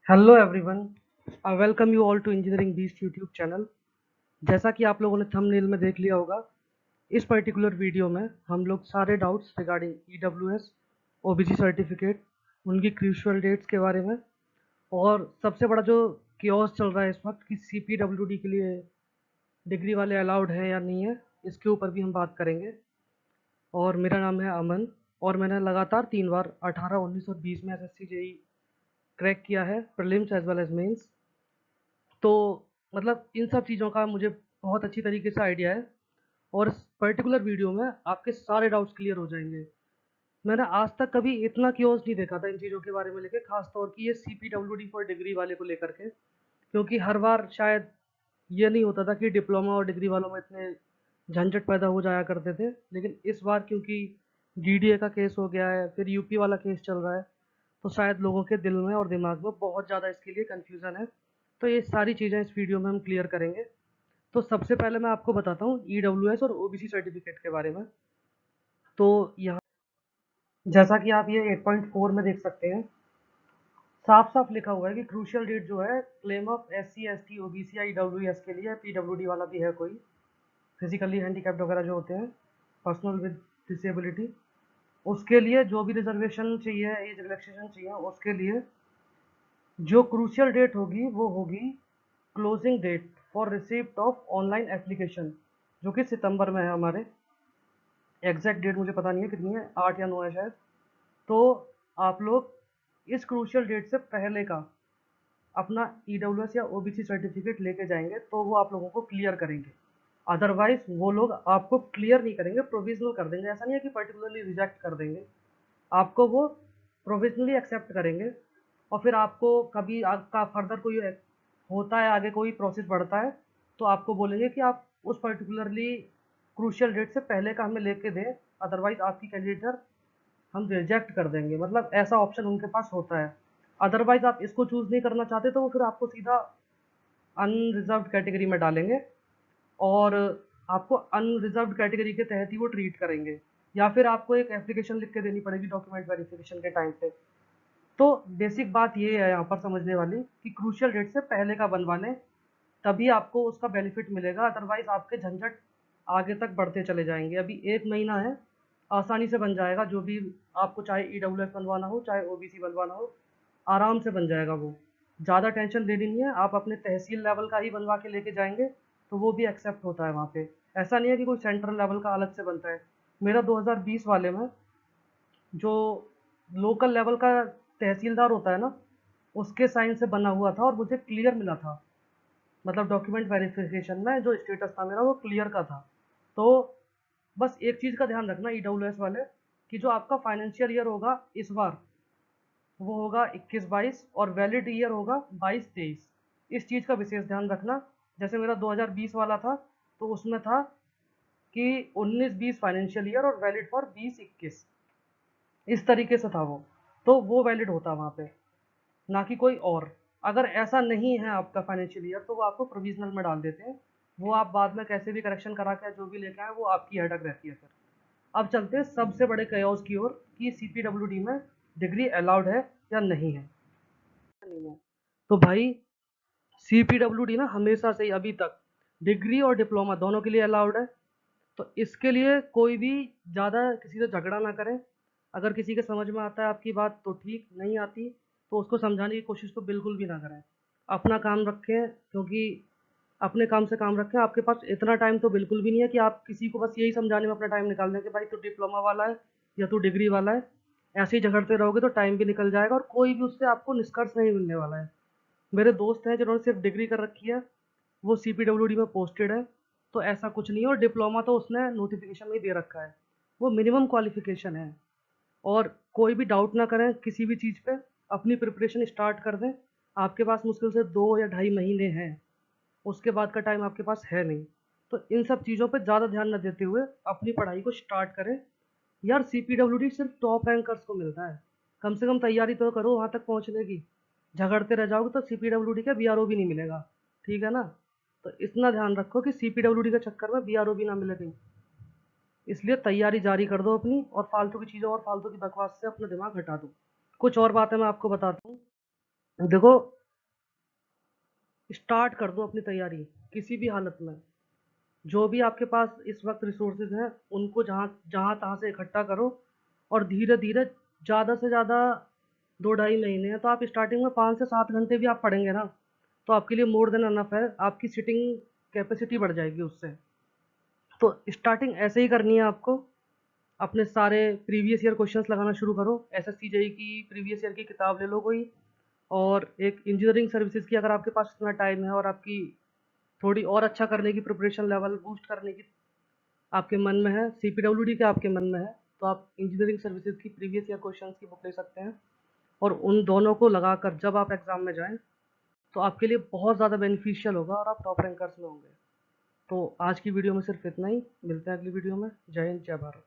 Hello everyone, I welcome you all to engineering beast YouTube channel. जैसा कि आप लोगों ने थंबनेल में देख लिया होगा, इस पर्टिकुलर वीडियो में हम लोग सारे doubts regarding EWS, OBC certificate, उनकी क्रूशियल डेट्स के बारे में, और सबसे बड़ा जो कियोस चल रहा है इस वक्त कि सीपीडब्ल्यूडी के लिए डिग्री वाले अलाउड हैं या नहीं है, इसके ऊपर भी हम बात करेंगे। और मेरा नाम है अमन, और मैंने लगातार 3 बार 18, 19 और 20 में एसएससी जेई क्रैक किया है, prelims as well as mains. तो मतलब इन सब चीज़ों का मुझे बहुत अच्छी तरीके से आइडिया है, और इस पर्टिकुलर वीडियो में आपके सारे डाउट्स क्लियर हो जाएंगे। मैंने आज तक कभी इतना क्योस नहीं देखा था इन चीज़ों के बारे में लेके, खास तौर की ये सीपीडब्ल्यूडी फॉर डिग्री वाले को लेकर के, क्योंकि हर बार शायद ये नहीं होता था कि डिप्लोमा और डिग्री वालों में इतने झंझट पैदा हो जाया करते थे। लेकिन इस बार क्योंकि डीडीए का केस हो गया है, फिर यूपी वाला केस चल रहा है, तो शायद लोगों के दिल में और दिमाग में बहुत ज़्यादा इसके लिए कन्फ्यूज़न है। तो ये सारी चीज़ें इस वीडियो में हम क्लियर करेंगे। तो सबसे पहले मैं आपको बताता हूँ ईडब्ल्यूएस और ओबीसी सर्टिफिकेट के बारे में। तो यहाँ जैसा कि आप ये 8.4 में देख सकते हैं, साफ साफ लिखा हुआ है कि क्रूशियल डेट जो है claim of SC ST OBC या ईडब्ल्यूएस के लिए, पीडब्ल्यूडी वाला भी है कोई, फिजिकली हैंडीकैप्ड वगैरह जो होते हैं, पर्सनल विद डिसेबिलिटी, उसके लिए जो भी रिजर्वेशन चाहिए, एज रिलैक्सेशन चाहिए, उसके लिए जो क्रूशियल डेट होगी वो होगी closing date for receipt of online application, जो कि सितंबर में है हमारे। एग्जैक्ट डेट मुझे पता नहीं है कितनी है, 8 या 9 है शायद। तो आप लोग इस क्रूशियल डेट से पहले का अपना ईडब्ल्यूएस या ओबीसी सर्टिफिकेट लेके जाएंगे तो वो आप लोगों को क्लियर करेंगे। अदरवाइज वो लोग आपको क्लियर नहीं करेंगे, प्रोविजनल कर देंगे। ऐसा नहीं है कि पर्टिकुलरली रिजेक्ट कर देंगे, आपको वो प्रोविजनली एक्सेप्ट करेंगे। और फिर आपको कभी आपका फर्दर कोई होता है, आगे कोई प्रोसेस बढ़ता है, तो आपको बोलेंगे कि आप उस पर्टिकुलरली क्रूशियल डेट से पहले का हमें लेके दें, अदरवाइज आपकी कैंडिडेटर हम रिजेक्ट कर देंगे। मतलब ऐसा ऑप्शन उनके पास होता है। अदरवाइज आप इसको चूज़ नहीं करना चाहते तो वो फिर आपको सीधा अनरिजर्व्ड कैटेगरी में डालेंगे, और आपको अनरिजर्व्ड कैटेगरी के तहत ही वो ट्रीट करेंगे, या फिर आपको एक एप्लीकेशन लिख के देनी पड़ेगी डॉक्यूमेंट वेरिफिकेशन के टाइम पे। तो बेसिक बात ये है यहाँ पर समझने वाली कि क्रूशियल डेट से पहले का बनवा लें, तभी आपको उसका बेनिफिट मिलेगा। अदरवाइज आपके झंझट आगे तक बढ़ते चले जाएंगे। अभी 1 महीना है, आसानी से बन जाएगा। जो भी आपको चाहे ईडब्ल्यूएस बनवाना हो, चाहे ओबीसी बनवाना हो, आराम से बन जाएगा। वो ज़्यादा टेंशन लेनी नहीं है। आप अपने तहसील लेवल का ही बनवा के लेके जाएंगे तो वो भी एक्सेप्ट होता है वहाँ पे। ऐसा नहीं है कि कोई सेंट्रल लेवल का अलग से बनता है। मेरा 2020 वाले में जो लोकल लेवल का तहसीलदार होता है ना, उसके साइन से बना हुआ था और मुझे क्लियर मिला था। मतलब डॉक्यूमेंट वेरिफिकेशन में जो स्टेटस था मेरा वो क्लियर का था। तो बस एक चीज़ का ध्यान रखना ईडब्ल्यूएस वाले, कि जो आपका फाइनेंशियल ईयर होगा इस बार, वो होगा 21-22, और वैलिड ईयर होगा 22-23। इस चीज़ का विशेष ध्यान रखना। जैसे मेरा 2020 वाला था, तो उसमें था कि 19-20 फाइनेंशियल ईयर और वैलिड फॉर 20-21, इस तरीके से था वो। तो वो वैलिड होता वहाँ पे, ना कि कोई और। अगर ऐसा नहीं है आपका फाइनेंशियल ईयर, तो वो आपको प्रोविजनल में डाल देते हैं। वो आप बाद में कैसे भी करेक्शन करा के जो भी लेके आए, वो आपकी हेडक रहती है फिर। अब चलते हैं सबसे बड़े कयास की ओर कि सीपीडब्ल्यूडी में डिग्री अलाउड है या नहीं है। नहीं है तो भाई, सीपीडब्ल्यूडी ना हमेशा से ही अभी तक डिग्री और डिप्लोमा दोनों के लिए अलाउड है। तो इसके लिए कोई भी ज़्यादा किसी से झगड़ा ना करें। अगर किसी के समझ में आता है आपकी बात तो ठीक, नहीं आती तो उसको समझाने की कोशिश तो बिल्कुल भी ना करें। अपना काम रखें, क्योंकि अपने काम से काम रखें। आपके पास इतना टाइम तो बिल्कुल भी नहीं है कि आप किसी को बस यही समझाने में अपना टाइम निकाल दें कि भाई तू डिप्लोमा वाला है या तू डिग्री वाला है। ऐसे ही झगड़ते रहोगे तो टाइम भी निकल जाएगा और कोई भी उससे आपको निष्कर्ष नहीं मिलने वाला है। मेरे दोस्त हैं जिन्होंने सिर्फ डिग्री कर रखी है, वो सीपीडब्ल्यूडी में पोस्टेड है। तो ऐसा कुछ नहीं है, और डिप्लोमा तो उसने नोटिफिकेशन में ही दे रखा है, वो मिनिमम क्वालिफिकेशन है। और कोई भी डाउट ना करें किसी भी चीज़ पे, अपनी प्रिपरेशन स्टार्ट कर दें। आपके पास मुश्किल से 2 या ढाई महीने हैं, उसके बाद का टाइम आपके पास है नहीं। तो इन सब चीज़ों पे ज़्यादा ध्यान न देते हुए अपनी पढ़ाई को स्टार्ट करें। यार सीपीडब्ल्यूडी सिर्फ टॉप रैंकर्स को मिलता है, कम से कम तैयारी तो करो वहाँ तक पहुँचने की। झगड़ते रह जाओगे तो सीपीडब्ल्यूडी का बीआरओ भी नहीं मिलेगा, ठीक है ना। तो इतना ध्यान रखो कि सीपीडब्ल्यूडी के चक्कर में बीआरओ भी ना मिले कहीं। इसलिए तैयारी जारी कर दो अपनी, और फालतू की चीज़ों और फालतू की बकवास से अपना दिमाग हटा दो। कुछ और बातें मैं आपको बताता हूँ। देखो, स्टार्ट कर दो अपनी तैयारी किसी भी हालत में। जो भी आपके पास इस वक्त रिसोर्सेज हैं उनको जहाँ जहाँ तहाँ से इकट्ठा करो, और धीरे धीरे ज़्यादा से ज़्यादा 2 ढाई महीने हैं तो आप स्टार्टिंग में 5 से 7 घंटे भी आप पढ़ेंगे ना, तो आपके लिए मोर देन अनफ है। आपकी सिटिंग कैपेसिटी बढ़ जाएगी उससे। तो स्टार्टिंग ऐसे ही करनी है आपको। अपने सारे प्रीवियस ईयर क्वेश्चंस लगाना शुरू करो। एसएससी जेई की प्रीवियस ईयर की किताब ले लो कोई, और एक इंजीनियरिंग सर्विसेज की, अगर आपके पास इतना टाइम है और आपकी थोड़ी और अच्छा करने की, प्रिपरेशन लेवल बूस्ट करने की आपके मन में है, सीपीडब्ल्यूडी के आपके मन में है, तो आप इंजीनियरिंग सर्विसेज की प्रीवियस ईयर क्वेश्चंस की बुक ले सकते हैं। और उन दोनों को लगाकर जब आप एग्ज़ाम में जाएं तो आपके लिए बहुत ज़्यादा बेनिफिशियल होगा और आप टॉप रैंकर्स में होंगे। तो आज की वीडियो में सिर्फ इतना ही। मिलते हैं अगली वीडियो में। जय हिंद, जय भारत।